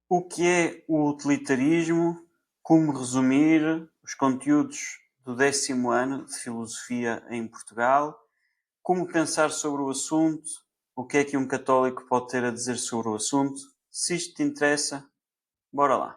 O que é o utilitarismo? Como resumir os conteúdos do 10º ano de Filosofia em Portugal? Como pensar sobre o assunto? O que é que um católico pode ter a dizer sobre o assunto? Se isto te interessa, bora lá!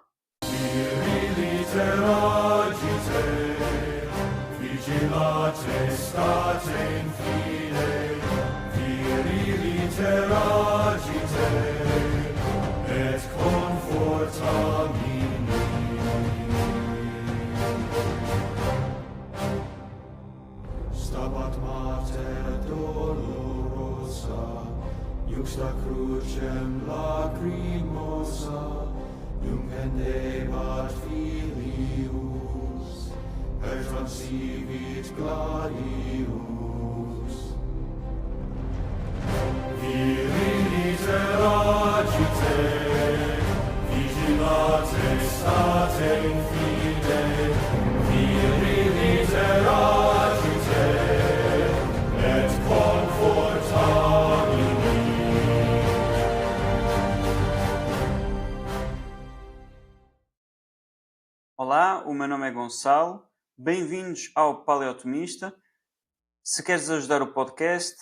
Stabat Mater dolorosa, juxta crucem lacrimosa, nunc pendebat filius, per transivit gladius. Viri literagite, vigilate state in fide, viri literagite, et confortabili. Olá, o meu nome é Gonçalo. Bem-vindos ao Paleotomista. Se queres ajudar o podcast,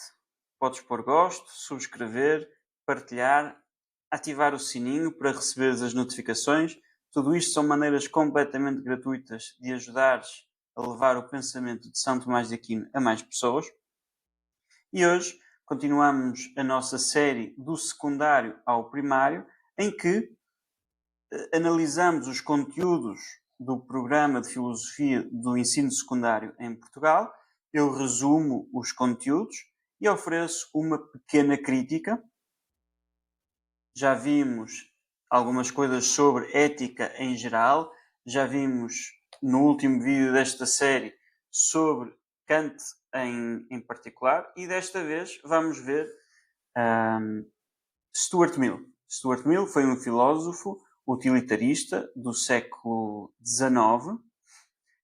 podes pôr gosto, subscrever, partilhar, ativar o sininho para receberes as notificações. Tudo isto são maneiras completamente gratuitas de ajudares a levar o pensamento de São Tomás de Aquino a mais pessoas. E hoje continuamos a nossa série do secundário ao primário, em que analisamos os conteúdos do programa de filosofia do ensino secundário em Portugal. Eu resumo os conteúdos e ofereço uma pequena crítica. Já vimos algumas coisas sobre ética em geral. Já vimos no último vídeo desta série sobre Kant em particular. E desta vez vamos ver Stuart Mill. Stuart Mill foi um filósofo utilitarista do século XIX.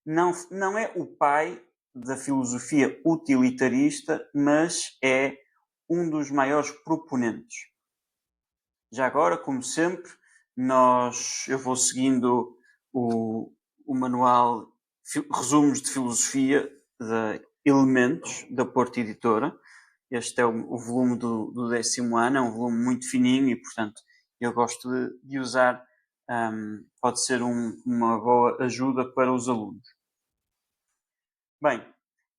Não é o pai da filosofia utilitarista, mas é um dos maiores proponentes. Já agora, como sempre, eu vou seguindo o manual Resumos de Filosofia de Elementos, da Porta Editora. Este é o volume do 10º ano, é um volume muito fininho e, portanto, eu gosto de usar, pode ser uma boa ajuda para os alunos. Bem,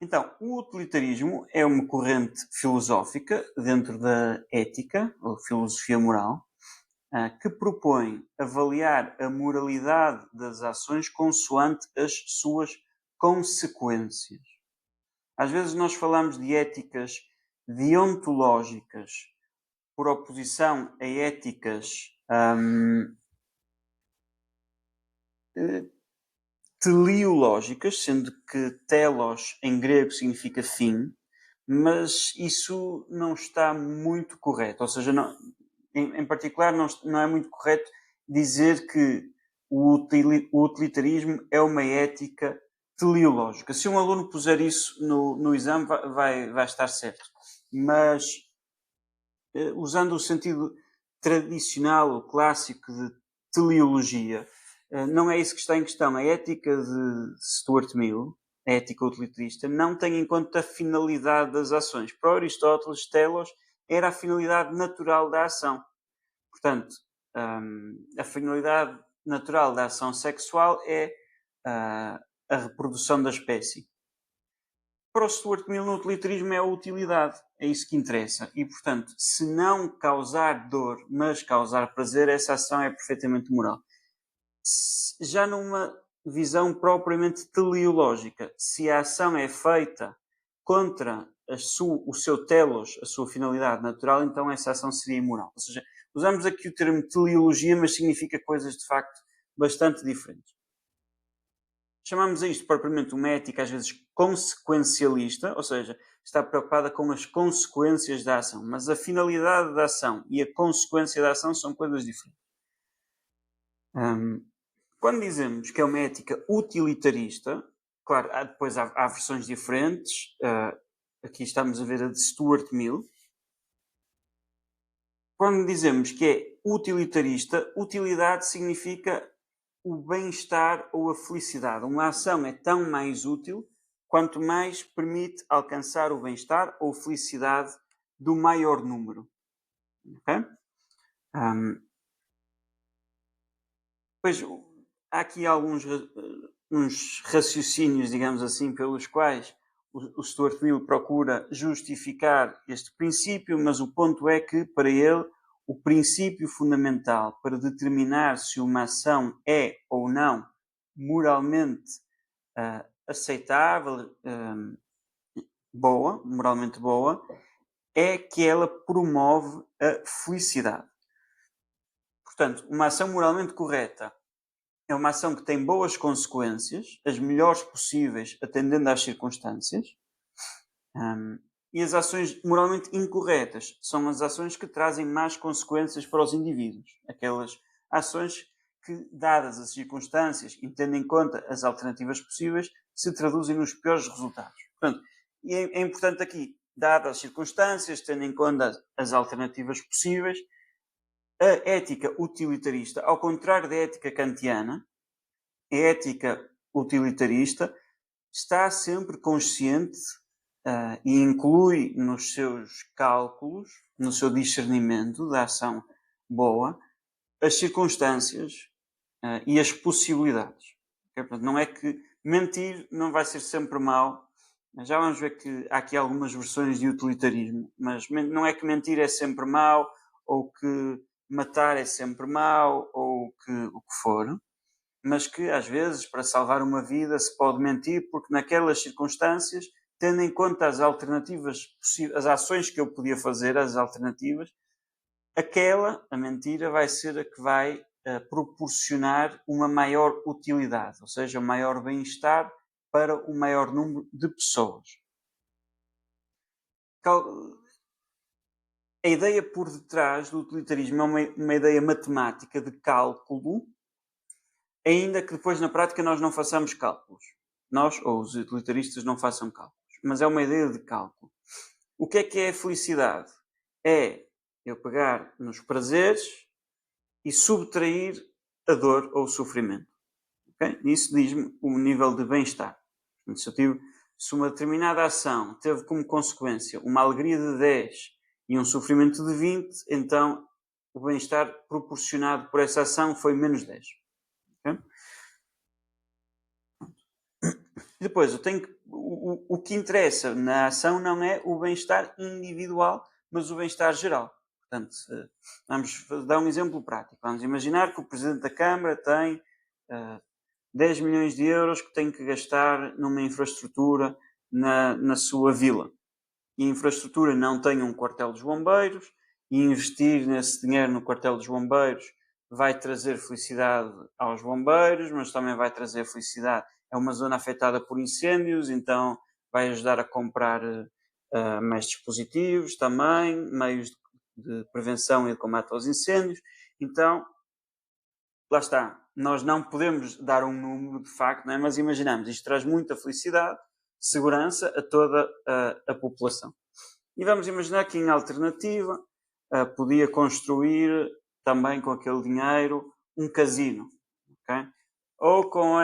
então, o utilitarismo é uma corrente filosófica dentro da ética, ou filosofia moral, que propõe avaliar a moralidade das ações consoante as suas consequências. Às vezes nós falamos de éticas deontológicas por oposição a éticas teleológicas, sendo que telos em grego significa fim, mas isso não está muito correto. Ou seja, em particular não é muito correto dizer que o utilitarismo é uma ética teleológica. Se um aluno puser isso no exame, vai estar certo. Mas, usando o sentido tradicional, ou clássico de teleologia, não é isso que está em questão. A ética de Stuart Mill, a ética utilitarista, não tem em conta a finalidade das ações. Para Aristóteles, telos era a finalidade natural da ação. Portanto, a finalidade natural da ação sexual é a reprodução da espécie. Para o Stuart Mill, no utilitarismo é a utilidade. É isso que interessa. E, portanto, se não causar dor, mas causar prazer, essa ação é perfeitamente moral. Já numa visão propriamente teleológica, se a ação é feita contra o seu telos, a sua finalidade natural, então essa ação seria imoral. Ou seja, usamos aqui o termo teleologia, mas significa coisas de facto bastante diferentes. Chamamos a isto propriamente uma ética às vezes consequencialista, ou seja, está preocupada com as consequências da ação, mas a finalidade da ação e a consequência da ação são coisas diferentes. Quando dizemos que é uma ética utilitarista, claro, depois há versões diferentes. Aqui estamos a ver a de Stuart Mill. Quando dizemos que é utilitarista, utilidade significa o bem-estar ou a felicidade. Uma ação é tão mais útil quanto mais permite alcançar o bem-estar ou felicidade do maior número. Okay? Pois há aqui alguns uns raciocínios, digamos assim, pelos quais o Stuart Mill procura justificar este princípio, mas o ponto é que, para ele, o princípio fundamental para determinar se uma ação é ou não moralmente aceitável, moralmente boa, é que ela promove a felicidade. Portanto, uma ação moralmente correta é uma ação que tem boas consequências, as melhores possíveis, atendendo às circunstâncias. E as ações moralmente incorretas são as ações que trazem más consequências para os indivíduos. Aquelas ações que, dadas as circunstâncias e tendo em conta as alternativas possíveis, se traduzem nos piores resultados. Portanto, e é importante aqui, dadas as circunstâncias, tendo em conta as alternativas possíveis, a ética utilitarista, ao contrário da ética kantiana, a ética utilitarista está sempre consciente e inclui nos seus cálculos, no seu discernimento da ação boa, as circunstâncias e as possibilidades. Okay? Portanto, não é que mentir não vai ser sempre mau. Já vamos ver que há aqui algumas versões de utilitarismo, mas não é que mentir é sempre mau, ou que matar é sempre mau, ou que o que for, mas que às vezes para salvar uma vida se pode mentir, porque naquelas circunstâncias, tendo em conta as alternativas possíveis, as ações que eu podia fazer, as alternativas, a mentira vai ser a que vai proporcionar uma maior utilidade, ou seja, um maior bem-estar para o maior número de pessoas. A ideia por detrás do utilitarismo é uma ideia matemática de cálculo, ainda que depois na prática nós não façamos cálculos. Nós, ou os utilitaristas, não façam cálculos. Mas é uma ideia de cálculo. O que é a felicidade? É eu pegar nos prazeres e subtrair a dor ou o sofrimento. Okay? Isso diz-me o nível de bem-estar. Se uma determinada ação teve como consequência uma alegria de 10 e um sofrimento de 20, então o bem-estar proporcionado por essa ação foi menos 10. Okay? Depois, o que interessa na ação não é o bem-estar individual, mas o bem-estar geral. Portanto, vamos dar um exemplo prático. Vamos imaginar que o Presidente da Câmara tem 10 milhões de euros que tem que gastar numa infraestrutura na sua vila. E a infraestrutura não tem um quartel dos bombeiros, e investir nesse dinheiro no quartel dos bombeiros vai trazer felicidade aos bombeiros, mas também vai trazer felicidade. É uma zona afetada por incêndios, então vai ajudar a comprar mais dispositivos também, meios de prevenção e de combate aos incêndios. Então, lá está. Nós não podemos dar um número de facto, não é? Mas imaginamos, isto traz muita felicidade, segurança a toda a população. E vamos imaginar que, em alternativa, podia construir também com aquele dinheiro um casino. Okay? Ou com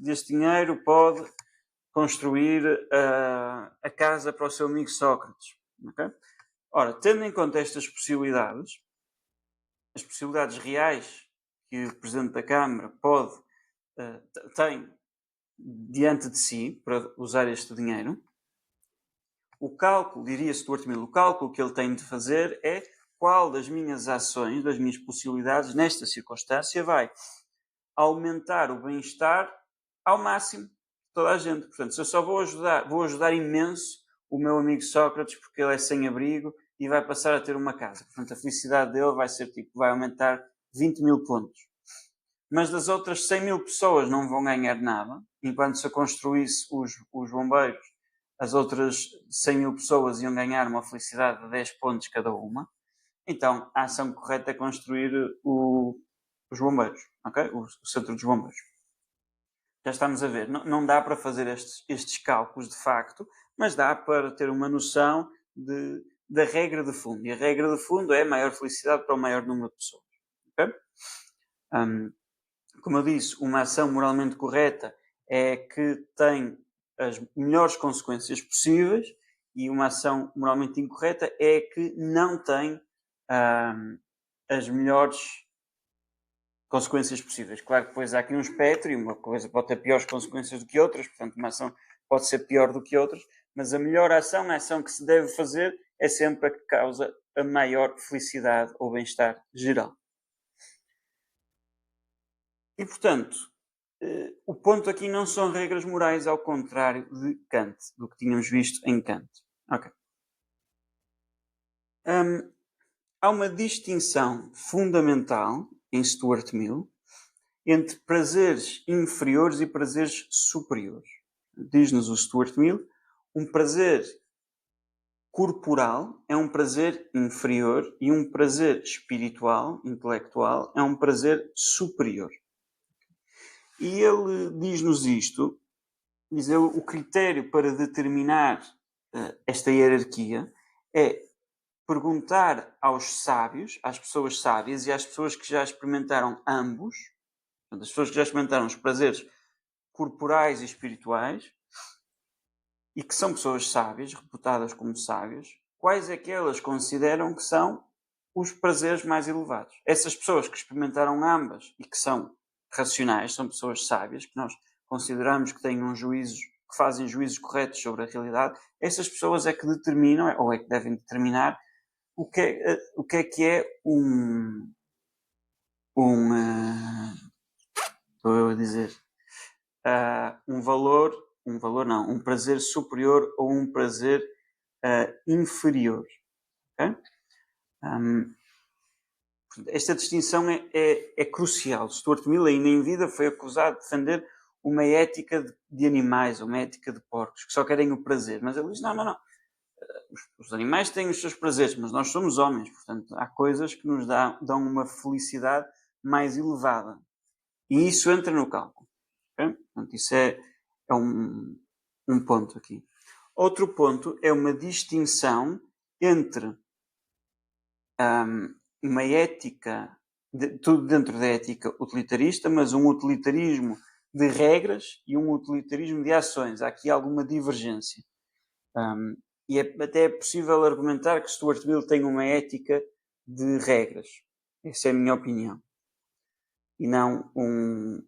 este dinheiro pode construir a casa para o seu amigo Sócrates. Okay? Ora, tendo em conta estas possibilidades, as possibilidades reais que o Presidente da Câmara tem diante de si para usar este dinheiro, o cálculo, diria Stuart Mill, o cálculo que ele tem de fazer é qual das minhas ações, das minhas possibilidades nesta circunstância vai aumentar o bem-estar ao máximo de toda a gente. Portanto, se eu só vou ajudar imenso o meu amigo Sócrates porque ele é sem abrigo e vai passar a ter uma casa. Portanto, a felicidade dele vai aumentar 20 mil pontos. Mas das outras 100 mil pessoas não vão ganhar nada, enquanto se eu construísse os bombeiros, as outras 100 mil pessoas iam ganhar uma felicidade de 10 pontos cada uma. Então, a ação correta é construir os bombeiros, okay? O centro dos bombeiros. Já estamos a ver, não dá para fazer estes cálculos de facto, mas dá para ter uma noção da regra de fundo. E a regra de fundo é maior felicidade para o maior número de pessoas. ok? Como eu disse, uma ação moralmente correta é que tem as melhores consequências possíveis, e uma ação moralmente incorreta é que não tem as melhores consequências possíveis. Claro que depois há aqui um espectro e uma coisa pode ter piores consequências do que outras, portanto uma ação pode ser pior do que outras, mas a melhor ação, a ação que se deve fazer, é sempre a que causa a maior felicidade ou bem-estar geral. E, portanto, o ponto aqui não são regras morais, ao contrário de Kant, do que tínhamos visto em Kant. Ok. Há uma distinção fundamental em Stuart Mill entre prazeres inferiores e prazeres superiores. Diz-nos o Stuart Mill, um prazer corporal é um prazer inferior e um prazer espiritual, intelectual, é um prazer superior. E ele diz-nos isto, diz ele, o critério para determinar esta hierarquia é perguntar aos sábios, às pessoas sábias e às pessoas que já experimentaram ambos, portanto, as pessoas que já experimentaram os prazeres corporais e espirituais, e que são pessoas sábias, reputadas como sábias, quais é que elas consideram que são os prazeres mais elevados. Essas pessoas que experimentaram ambas e que são racionais, são pessoas sábias, que nós consideramos que têm que fazem juízos corretos sobre a realidade, essas pessoas é que determinam, ou é que devem determinar, o que é estou a dizer, um prazer superior ou um prazer inferior. Okay? Esta distinção é crucial. Stuart Mill, ainda em vida, foi acusado de defender uma ética de animais, uma ética de porcos, que só querem o prazer. Mas ele diz, não. Os animais têm os seus prazeres, mas nós somos homens, portanto, há coisas que nos dão uma felicidade mais elevada. E isso entra no cálculo. Okay? Portanto, isso é um ponto aqui. Outro ponto é uma distinção entre uma ética, tudo dentro da ética utilitarista, mas um utilitarismo de regras e um utilitarismo de ações. Há aqui alguma divergência. E até é possível argumentar que Stuart Mill tem uma ética de regras. Essa é a minha opinião. E não um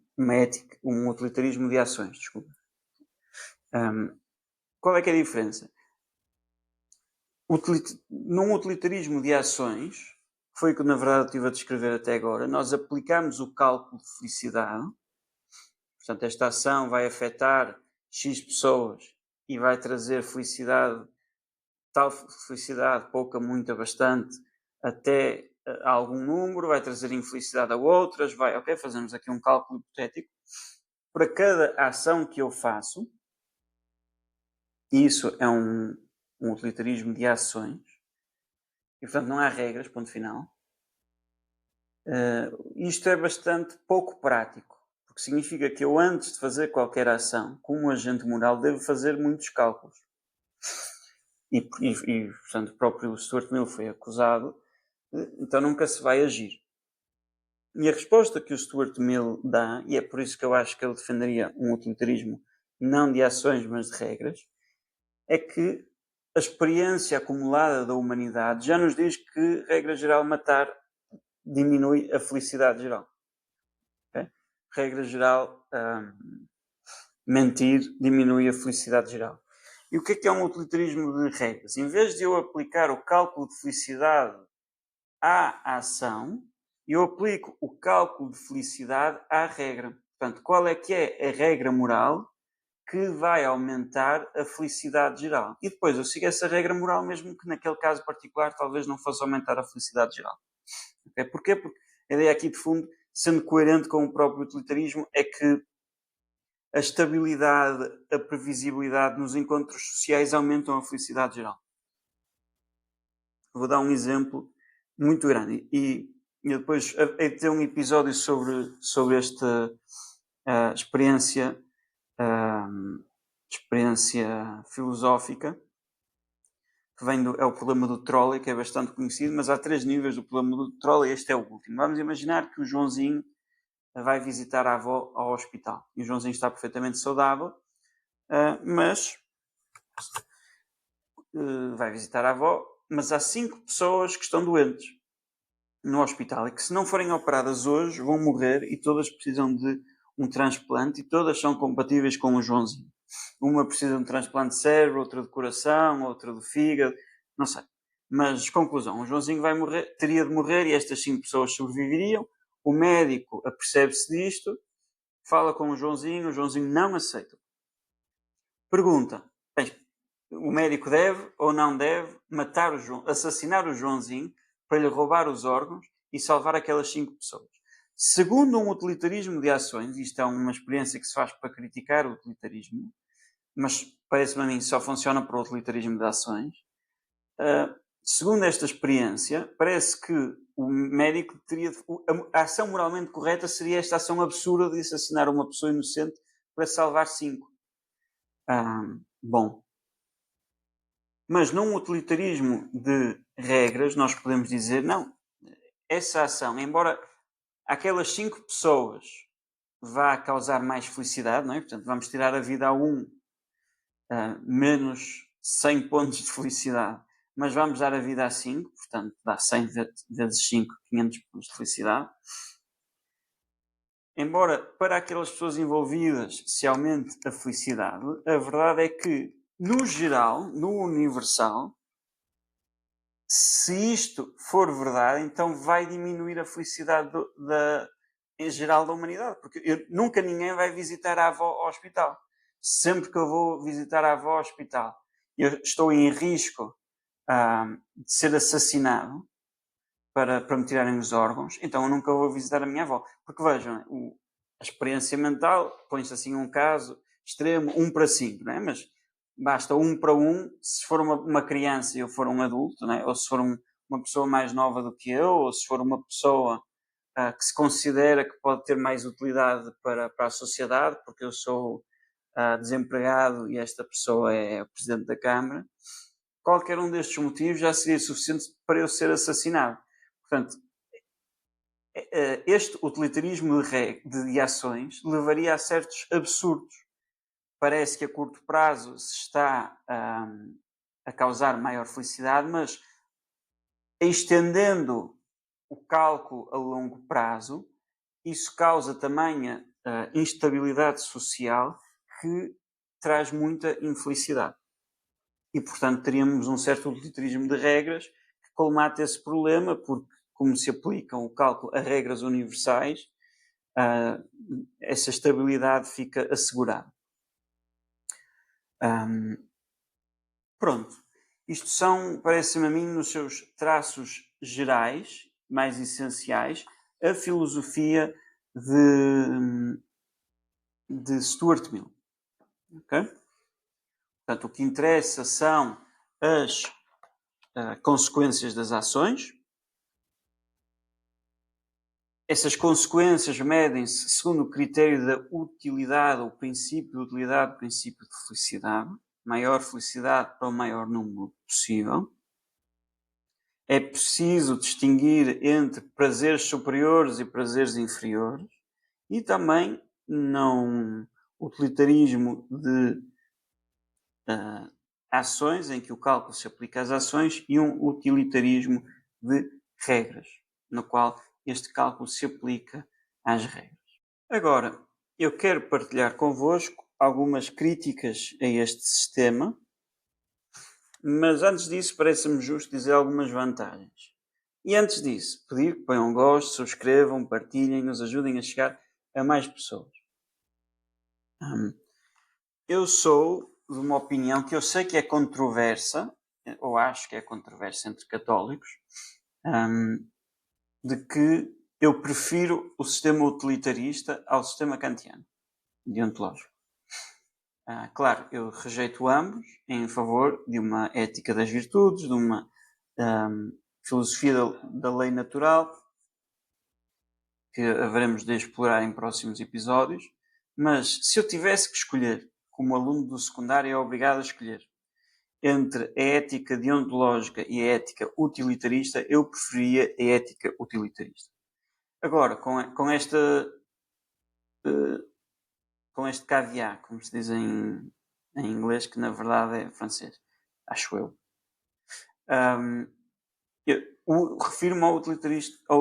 utilitarismo de ações. Desculpa. Qual é que é a diferença? Num utilitarismo de ações, que foi o que na verdade eu estive a descrever até agora, nós aplicamos o cálculo de felicidade. Portanto, esta ação vai afetar X pessoas e vai trazer felicidade, tal felicidade, pouca, muita, bastante, até algum número, vai trazer infelicidade a outras, fazemos aqui um cálculo hipotético. Para cada ação que eu faço, isso é um utilitarismo de ações, e portanto não há regras, ponto final. Isto é bastante pouco prático, porque significa que eu, antes de fazer qualquer ação, como agente moral, devo fazer muitos cálculos. E portanto, o próprio Stuart Mill foi acusado, então nunca se vai agir. E a resposta que o Stuart Mill dá, e é por isso que eu acho que ele defenderia um utilitarismo não de ações, mas de regras, é que a experiência acumulada da humanidade já nos diz que, regra geral, matar diminui a felicidade geral. Okay? Regra geral, mentir diminui a felicidade geral. E o que é um utilitarismo de regras? Em vez de eu aplicar o cálculo de felicidade à ação, eu aplico o cálculo de felicidade à regra. Portanto, qual é que é a regra moral que vai aumentar a felicidade geral? E depois eu sigo essa regra moral, mesmo que naquele caso particular talvez não fosse aumentar a felicidade geral. Okay? Porquê? Porque a ideia aqui de fundo, sendo coerente com o próprio utilitarismo, é que a estabilidade, a previsibilidade nos encontros sociais aumentam a felicidade geral. Vou dar um exemplo muito grande. E depois hei de ter um episódio sobre esta experiência filosófica, que é o problema do trolley, que é bastante conhecido, mas há 3 níveis do problema do trolley, este é o último. Vamos imaginar que o Joãozinho vai visitar a avó ao hospital. E o Joãozinho está perfeitamente saudável, mas vai visitar a avó, mas há 5 pessoas que estão doentes no hospital e que, se não forem operadas hoje, vão morrer, e todas precisam de um transplante e todas são compatíveis com o Joãozinho. Uma precisa de um transplante de cérebro, outra de coração, outra do fígado, não sei. Mas, conclusão, o Joãozinho teria de morrer e estas 5 pessoas sobreviveriam. O médico apercebe-se disto, fala com o Joãozinho não aceita. Pergunta: o médico deve ou não deve assassinar o Joãozinho para lhe roubar os órgãos e salvar aquelas 5 pessoas? Segundo um utilitarismo de ações, isto é uma experiência que se faz para criticar o utilitarismo, mas parece-me a mim só funciona para o utilitarismo de ações. Segundo esta experiência, parece que o médico a ação moralmente correta seria esta ação absurda de assassinar uma pessoa inocente para salvar 5. Bom. Mas num utilitarismo de regras, nós podemos dizer, não, essa ação, embora aquelas 5 pessoas vá causar mais felicidade, não é? Portanto, vamos tirar a vida a menos 100 pontos de felicidade, mas vamos dar a vida a 5, portanto, dá 100 vezes 5, 500 pontos de felicidade. Embora para aquelas pessoas envolvidas se aumente a felicidade, a verdade é que, no geral, no universal, se isto for verdade, então vai diminuir a felicidade em geral da humanidade. Porque nunca ninguém vai visitar a avó ao hospital. Sempre que eu vou visitar a avó ao hospital, eu estou em risco de ser assassinado para me tirarem os órgãos, então eu nunca vou visitar a minha avó. Porque vejam, a experiência mental põe-se assim um caso extremo, 1 para 5, não é? Mas basta 1 para 1, se for uma criança e eu for um adulto, não é? Ou se for uma pessoa mais nova do que eu, ou se for uma pessoa que se considera que pode ter mais utilidade para a sociedade, porque eu sou desempregado e esta pessoa é o Presidente da Câmara. Qualquer um destes motivos já seria suficiente para eu ser assassinado. Portanto, este utilitarismo de ações levaria a certos absurdos. Parece que a curto prazo se está a causar maior felicidade, mas estendendo o cálculo a longo prazo, isso causa tamanha instabilidade social que traz muita infelicidade. E, portanto, teríamos um certo utilitarismo de regras que colmata esse problema, porque, como se aplicam o cálculo a regras universais, essa estabilidade fica assegurada. Pronto. Isto parece-me a mim, nos seus traços gerais, mais essenciais, a filosofia de Stuart Mill. Ok? Portanto, o que interessa são as consequências das ações. Essas consequências medem-se segundo o critério da utilidade, o princípio de utilidade, o princípio de felicidade. Maior felicidade para o maior número possível. É preciso distinguir entre prazeres superiores e prazeres inferiores. E também não utilitarismo de ações, em que o cálculo se aplica às ações, e um utilitarismo de regras, no qual este cálculo se aplica às regras. Agora, eu quero partilhar convosco algumas críticas a este sistema, mas antes disso parece-me justo dizer algumas vantagens. E antes disso, pedir que ponham gosto, subscrevam, partilhem, nos ajudem a chegar a mais pessoas. Eu sou de uma opinião que eu sei que é controversa, ou acho que é controversa entre católicos, de que eu prefiro o sistema utilitarista ao sistema kantiano, deontológico. Claro, eu rejeito ambos em favor de uma ética das virtudes, de uma filosofia da lei natural, que haveremos de explorar em próximos episódios. Mas se eu tivesse que escolher, como aluno do secundário é obrigado a escolher entre a ética deontológica e a ética utilitarista, eu preferia a ética utilitarista. Agora, com este caveat, como se diz em inglês, que na verdade é francês, acho eu. Refiro-me ao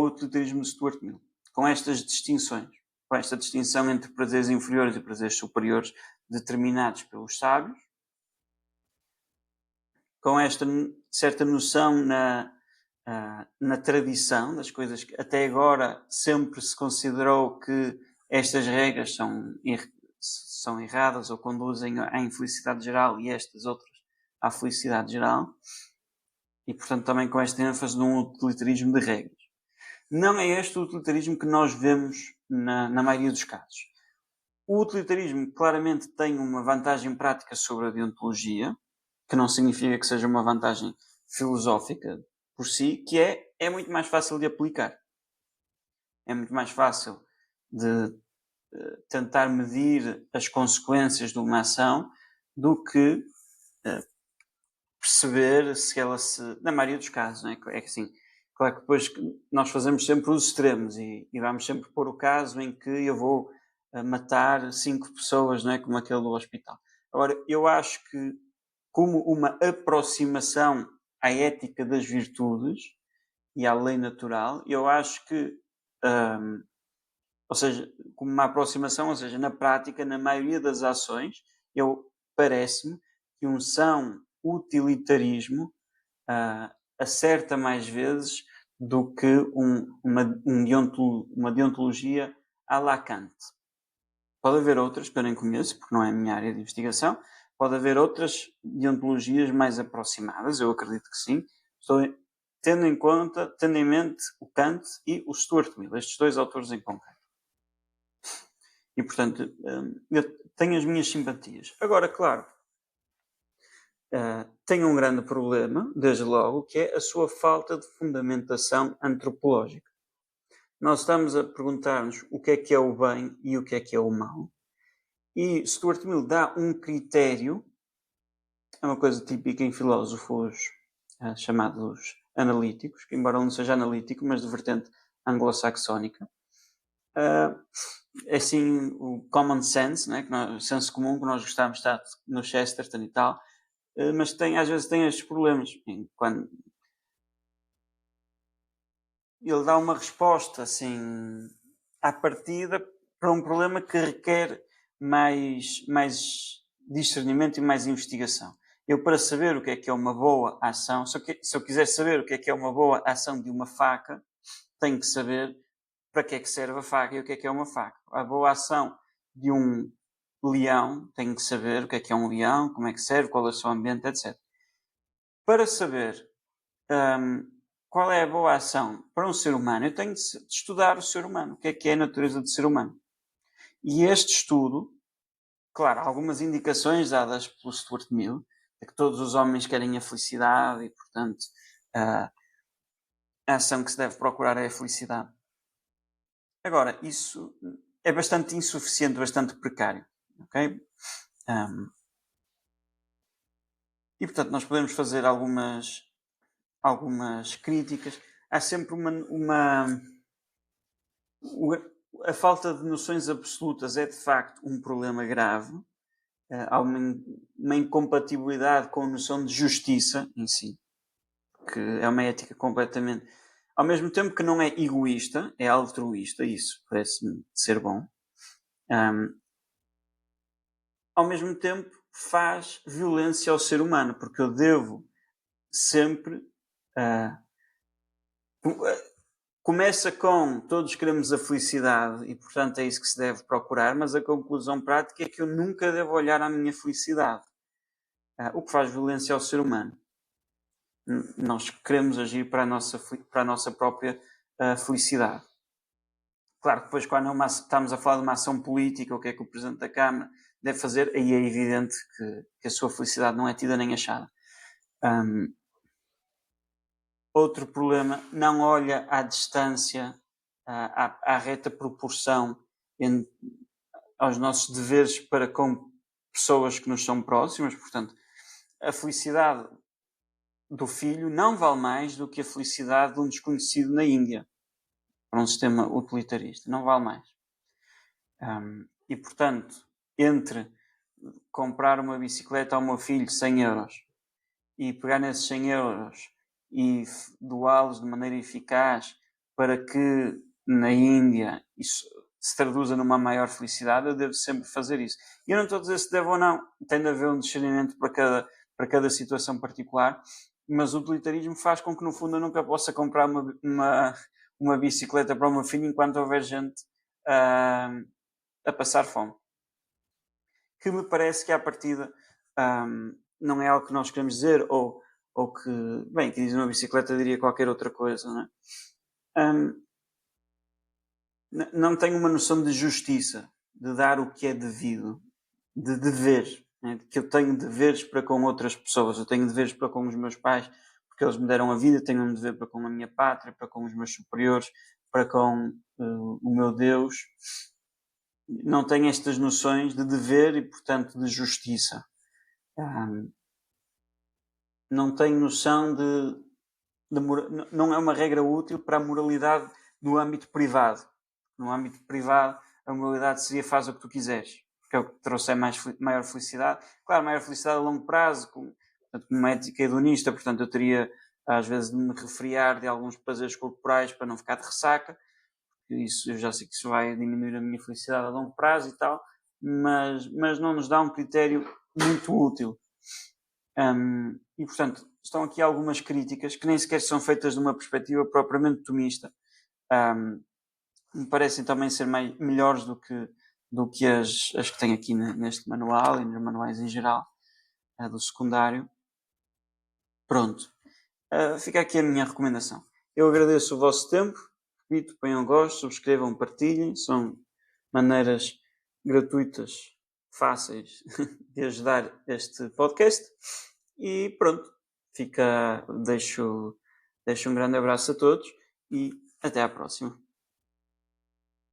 utilitarismo de Stuart Mill, com estas distinções, com esta distinção entre prazeres inferiores e prazeres superiores determinados pelos sábios, com esta certa noção na tradição das coisas que até agora sempre se considerou que estas regras são erradas ou conduzem à infelicidade geral e estas outras à felicidade geral. E, portanto, também com esta ênfase num utilitarismo de regras. Não é este o utilitarismo que nós vemos na maioria dos casos. O utilitarismo claramente tem uma vantagem prática sobre a deontologia, que não significa que seja uma vantagem filosófica por si, que é muito mais fácil de aplicar. É muito mais fácil de tentar medir as consequências de uma ação do que perceber se ela na maioria dos casos, não é? É que assim, claro que depois nós fazemos sempre os extremos e vamos sempre pôr o caso em que eu vou matar 5 pessoas, não é? Como aquele do hospital. Agora, eu acho que como uma aproximação à ética das virtudes e à lei natural, eu acho que, ou seja, como uma aproximação, ou seja, na prática, na maioria das ações, parece-me que um são utilitarismo acerta mais vezes do que uma deontologia à la Kant. Pode haver outras que eu nem conheço, porque não é a minha área de investigação. Pode haver outras deontologias mais aproximadas, eu acredito que sim. Estou tendo em mente o Kant e o Stuart Mill, estes dois autores em concreto. E, portanto, eu tenho as minhas simpatias. Agora, claro, tem um grande problema, desde logo, que é a sua falta de fundamentação antropológica. Nós estamos a perguntar-nos o que é o bem e o que é o mal. E Stuart Mill dá um critério, é uma coisa típica em filósofos chamados analíticos, que embora não seja analítico, mas de vertente anglo-saxónica. É assim o common sense, né? O senso comum que nós gostamos de estar no Chesterton e tal, mas às vezes tem estes problemas. Quando ele dá uma resposta assim à partida para um problema que requer mais discernimento e mais investigação. Eu, para saber o que é uma boa ação, se eu quiser saber o que é uma boa ação de uma faca, tenho que saber para que é que serve a faca e o que é uma faca. A boa ação de um leão, tenho que saber o que é um leão, como é que serve, qual é o seu ambiente, etc. Para saber qual é a boa ação para um ser humano, eu tenho de estudar o ser humano, o que é a natureza do ser humano. E este estudo, claro, algumas indicações dadas pelo Stuart Mill, é que todos os homens querem a felicidade e, portanto, a ação que se deve procurar é a felicidade. Agora, isso é bastante insuficiente, bastante precário. Ok? E, portanto, nós podemos fazer algumas críticas. Há sempre a falta de noções absolutas é, de facto, um problema grave. Há uma incompatibilidade com a noção de justiça em si, que é uma ética completamente... Ao mesmo tempo que não é egoísta, é altruísta, isso parece-me ser bom. Ao mesmo tempo faz violência ao ser humano, porque eu devo sempre... começa com todos queremos a felicidade e, portanto, é isso que se deve procurar, mas a conclusão prática é que eu nunca devo olhar à minha felicidade, o que faz violência ao ser humano. Nós queremos agir para a nossa própria felicidade. Claro que depois, quando estamos a falar de uma ação política, o que é que o Presidente da Câmara deve fazer, aí é evidente que a sua felicidade não é tida nem achada. Outro problema, não olha à distância, à reta proporção aos nossos deveres para com pessoas que nos são próximas. Portanto, a felicidade do filho não vale mais do que a felicidade de um desconhecido na Índia, para um sistema utilitarista. Não vale mais. E, portanto, entre comprar uma bicicleta ao meu filho 100 euros e pegar nesses 100 euros e doá-los de maneira eficaz para que na Índia isso se traduza numa maior felicidade, eu devo sempre fazer isso. E eu não estou a dizer se devo ou não, tem de haver um discernimento para cada situação particular, mas o utilitarismo faz com que, no fundo, eu nunca possa comprar uma bicicleta para o meu filho enquanto houver gente a passar fome. Que me parece que, à partida, não é algo que nós queremos dizer, ou que, bem, que diz uma bicicleta diria qualquer outra coisa, não é? Não tenho uma noção de justiça, de dar o que é devido, de dever, né? Que eu tenho deveres para com outras pessoas, eu tenho deveres para com os meus pais, porque eles me deram a vida, tenho um dever para com a minha pátria, para com os meus superiores, para com o meu Deus. Não tenho estas noções de dever e, portanto, de justiça. Não tenho noção não é uma regra útil para a moralidade no âmbito privado. No âmbito privado, a moralidade seria faz o que tu quiseres, porque é o que te trouxe maior felicidade. Claro, maior felicidade a longo prazo, como uma ética hedonista, portanto, eu teria, às vezes, de me refriar de alguns prazeres corporais para não ficar de ressaca. Isso, eu já sei que isso vai diminuir a minha felicidade a longo prazo e tal, mas não nos dá um critério muito útil. E, portanto, estão aqui algumas críticas que nem sequer são feitas de uma perspectiva propriamente tomista. Me parecem também ser melhores do que as que tem aqui neste manual e nos manuais em geral do secundário. Pronto. Fica aqui a minha recomendação. Eu agradeço o vosso tempo. Repito, ponham gosto, subscrevam, partilhem. São maneiras gratuitas, fáceis de ajudar este podcast. E pronto. Deixo um grande abraço a todos e até à próxima.